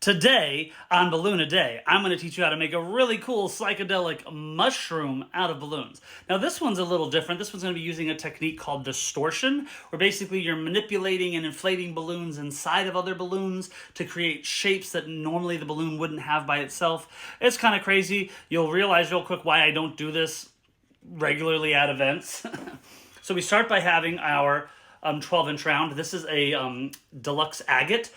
Today on BalloonADay, I'm going to teach you how to make a really cool psychedelic mushroom out of balloons. Now this one's a little different. This one's going to be using a technique called distortion, where basically you're manipulating and inflating balloons inside of other balloons to create shapes that normally the balloon wouldn't have by itself. It's kind of crazy. You'll realize real quick why I don't do this regularly at events. So we start by having our 12-inch round. This is a deluxe agate.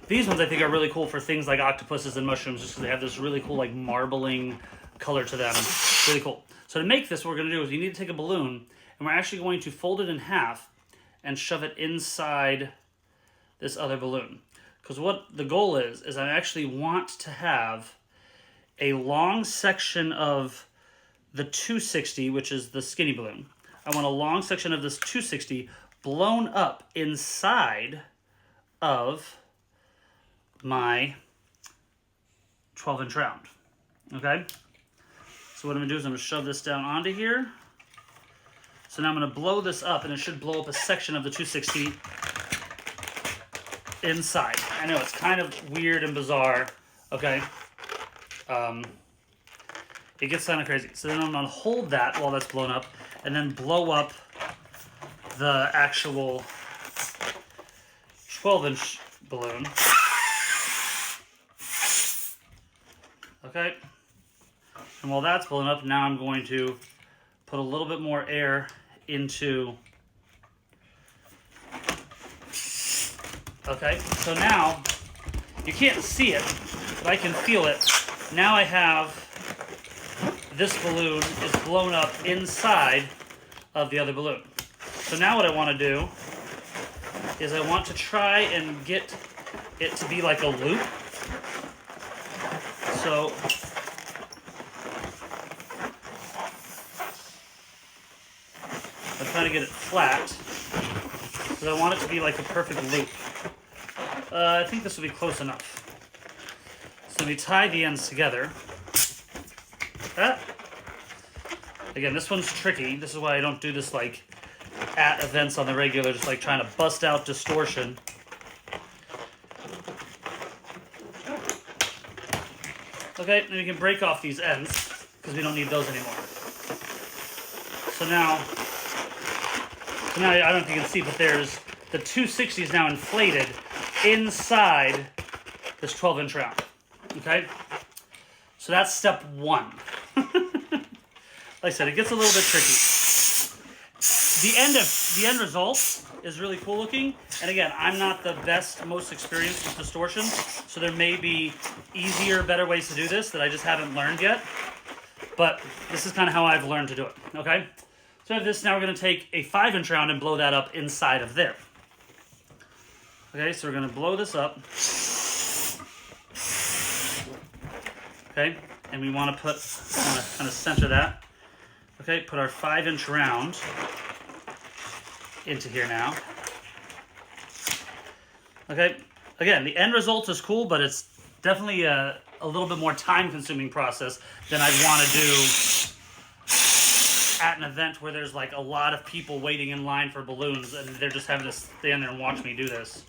These ones I think are really cool for things like octopuses and mushrooms, just because they have this really cool like marbling color to them. Really cool. So to make this, what we're going to do is you need to take a balloon, and we're actually going to fold it in half and shove it inside this other balloon. Because what the goal is I actually want to have a long section of the 260, which is the skinny balloon. I want a long section of this 260 blown up inside of my 12-inch round, okay? So what I'm gonna do is I'm gonna shove this down onto here. So now I'm gonna blow this up, and it should blow up a section of the 260 inside. I know, it's kind of weird and bizarre, okay? It gets kind of crazy. So then I'm gonna hold that while that's blown up, and then blow up the actual 12-inch balloon. Okay, and while that's blowing up, now I'm going to put a little bit more air into. Okay, so now you can't see it, but I can feel it. Now I have this balloon is blown up inside of the other balloon. So now what I want to do is I want to try and get it to be like a loop. So I'm trying to get it flat because I want it to be like a perfect loop. I think this will be close enough. So we tie the ends together. Again, this one's tricky. This is why I don't do this like at events on the regular, just like trying to bust out distortion. Okay, then we can break off these ends because we don't need those anymore. So now I don't know if you can see, but there's the 260 is now inflated inside this 12-inch round. Okay, so that's step one. Like I said, it gets a little bit tricky. The end result is really cool looking, and again, I'm not the best, most experienced with distortion, so there may be easier, better ways to do this that I just haven't learned yet, but this is kind of how I've learned to do it, okay? So I have this, now we're going to take a 5-inch round and blow that up inside of there. Okay, so we're going to blow this up. Okay, and we want to kind of center that. Okay, put our 5-inch round into here now. Okay, again, the end result is cool, but it's definitely a little bit more time-consuming process than I'd want to do at an event where there's like a lot of people waiting in line for balloons, and they're just having to stand there and watch me do this.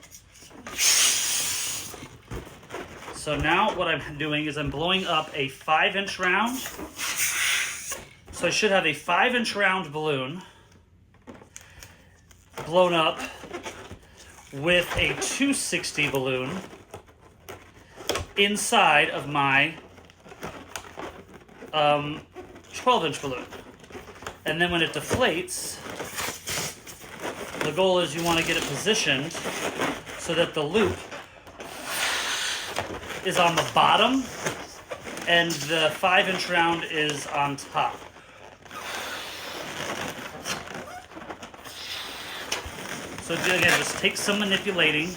So now what I'm doing is I'm blowing up a 5-inch round. So I should have a 5-inch round balloon blown up with a 260 balloon inside of my 12-inch balloon. And then when it deflates, the goal is you want to get it positioned so that the loop is on the bottom and the 5-inch round is on top. So again, just take some manipulating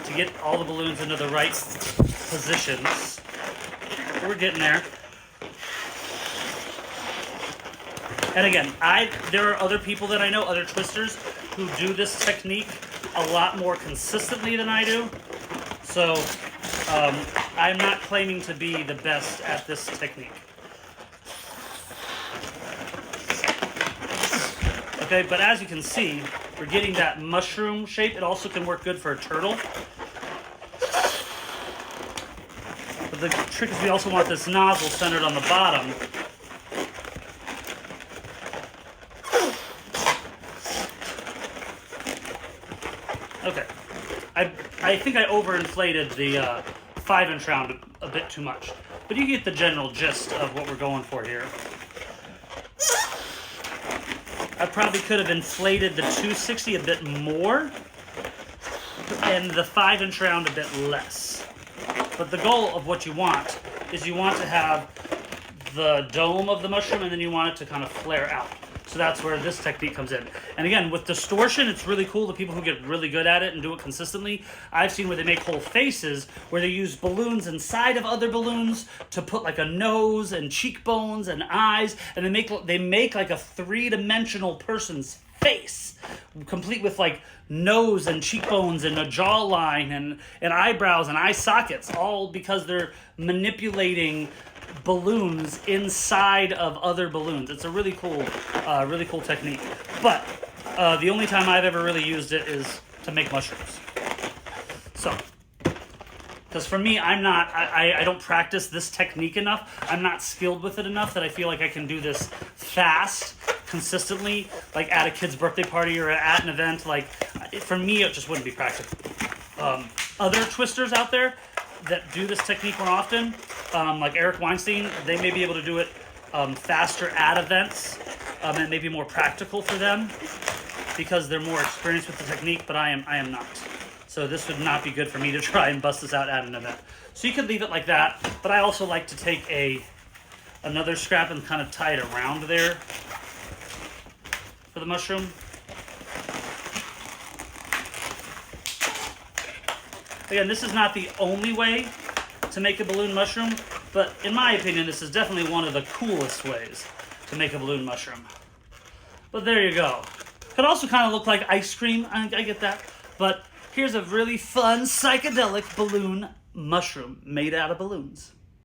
to get all the balloons into the right positions. We're getting there. And again, there are other people that I know, other twisters, who do this technique a lot more consistently than I do. So I'm not claiming to be the best at this technique. Okay, but as you can see, we're getting that mushroom shape. It also can work good for a turtle. the trick is we also want this nozzle centered on the bottom. Okay, I think I overinflated the 5-inch round a bit too much, but you get the general gist of what we're going for here. I probably could have inflated the 260 a bit more and the 5-inch round a bit less. But the goal of what you want is you want to have the dome of the mushroom and then you want it to kind of flare out. So that's where this technique comes in. And again, with distortion, it's really cool. The people who get really good at it and do it consistently, I've seen where they make whole faces, where they use balloons inside of other balloons to put like a nose and cheekbones and eyes, and they make like a 3-dimensional person's face, complete with like nose and cheekbones and a jawline and eyebrows and eye sockets, all because they're manipulating balloons inside of other balloons. It's a really cool technique. But the only time I've ever really used it is to make mushrooms. So, because for me, I don't practice this technique enough. I'm not skilled with it enough that I feel like I can do this fast, consistently, like at a kid's birthday party or at an event. Like, for me, it just wouldn't be practical. Other twisters out there that do this technique more often, like Eric Weinstein, they may be able to do it faster at events, and it may be more practical for them because they're more experienced with the technique, but I am not. So this would not be good for me to try and bust this out at an event. So you could leave it like that, but I also like to take another scrap and kind of tie it around there for the mushroom. Again, this is not the only way to make a balloon mushroom, but in my opinion, this is definitely one of the coolest ways to make a balloon mushroom. But there you go. Could also kind of look like ice cream, I get that, but here's a really fun psychedelic balloon mushroom made out of balloons.